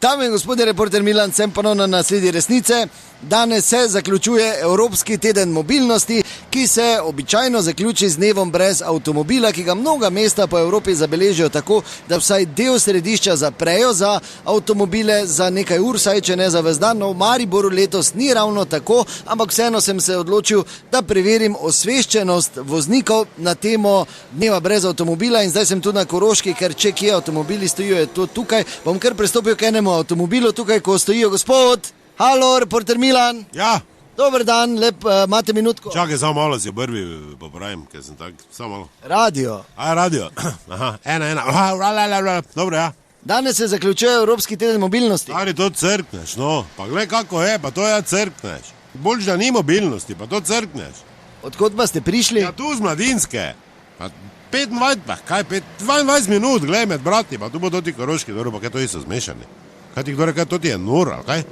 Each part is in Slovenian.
Dame in gospodje, reporter Milan, sem ponovno na sledi resnice. Danes se zaključuje Evropski teden mobilnosti, ki se običajno zaključi z dnevom brez avtomobila, ki ga mnoga mesta po Evropi zabeležijo tako, da vsaj del središča zaprejo za avtomobile za nekaj ur, saj če ne za ves dan. No, v Mariboru letos ni ravno tako, ampak vseeno sem se odločil, da preverim osveščenost voznikov na temo dneva brez avtomobila in zdaj sem tu na Koroški, ker če kje avtomobili stojijo, je to tukaj. Bom kar prestopil k enemu avtomobilu tukaj, ko stojijo. Gospod, halo, reporter Milan. Ja. Dober dan, lep, imate minutko? Čakaj, samo malo si obrvi popravim, ker sem tak, samo malo. Radio. A, radio. Aha, ena. Dobro, ja. Danes se zaključuje Evropski teden mobilnosti. Ali to crkneš, no. Pa gled kako je, pa to ja crkneš. Boljš, da ni mobilnosti, pa to crkneš. Odkot pa ste prišli? Ja, tu z Mladinske. Pa 22 minut, glej med brati, pa tu bo toti Koroški, dobro, pa kaj to so zmešani. Kaj ti kdo reče, to ti je nora, kaj?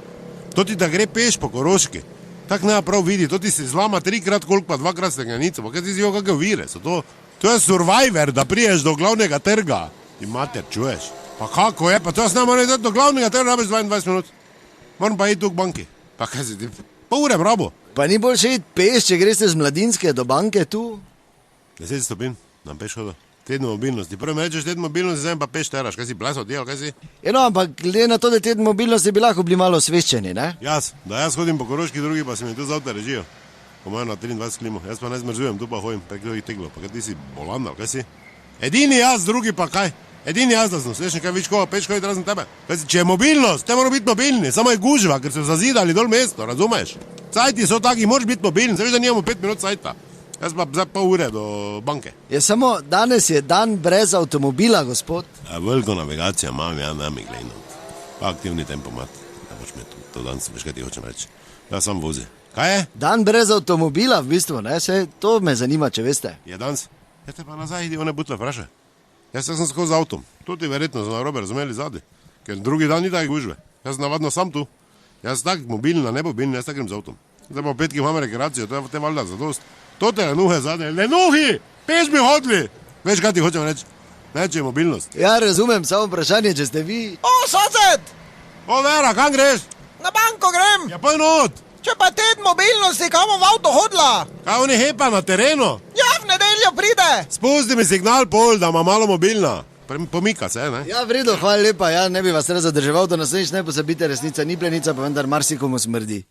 To ti da gre peš po Koroški. Tak ne prav vidi, to ti se zlama 3-krat koliko pa 2-krat steklenico, pa kaj ti zvijo kakve vire so to? To je survivor, da priješ do glavnega trga. Ti mater, čuješ? Pa kako je, pa to jaz ne moram iti do glavnega trga, rabiš 22 minut. Moram pa iti tu k banki. Pa kaj si ti, pa ure brabo. Pa ni boljše iti peš, če greste z Mladinske do banke tu? 10 stopin, nam peš hodo. Teden mobilnosti. Prvo mi rečeš teden mobilnosti, zdaj pa peš teraš. Kaj si plesal, delal, kaj si? No, ampak glede na to, da teden mobilnosti bi lahko bili malo osveščeni, ne? Jaz hodim po Koroški, drugi pa se mi tu z avta režijo. Ko imajo na 23 klimo. Jaz pa ne zmrzujem, tu pa hodim, preko jih teglo. Pa kaj ti si bolan, kaj si? Edini jaz, drugi pa kaj? Edini jaz, da sem slišen, kaj viš koga, peš hoditi razen tebe. Kaj si, če je mobilnost, te moramo biti mobilni, samo je gužva, ker so zazidali dol mesto, razumeš? Cajti so taki, moraš biti mobilni, veš, da nimamo 5 minut cajta. Jaz pa za pol ure do banke. Je samo danes je dan brez avtomobila, gospod. Veliko navigacija imam, ja, ne mi gledam. Pa aktivni tempomat. Ne boš me to danes, veš, kaj ti hočem reči. Ja, sam vozi. Kaj je? Dan brez avtomobila, v bistvu, ne? Se, to me zanima, če veste. Je danes? Ja te pa nazaj idi, one butle vprašaj. Jaz sem skozi z avtom. To ti verjetno so narobe razumeli zadnji. Ker drugi dan ni tako gužve. Jaz sem navadno sam tu. Jaz tak mobilni, ne mobilni, jaz tak grem z avtom. Zdaj pa v petki imam rekreacijo, to je te valjda zadost. To te lenuhe zadnje. Lenuhi! Peš bi hodili! Veš, kaj ti hočem reči? Neče je mobilnost. Ja, razumem, samo vprašanje, če ste vi... O, sosed! O, Vera, kam greš? Na banko grem! Ja, poj not! Če pa teden mobilnosti, kam bom v avto hodila? Kaj oni hepa na terenu? Ja, v nedeljo pride! Spusti mi signal pol, da ima malo mobilna. Pomika se, ne? Ja, v redu, hvala lepa, ja, ne bi vas res zadrževal, do naslednjič ne pozabite, resnica ni plenica, pa vendar marsikomu smrdi.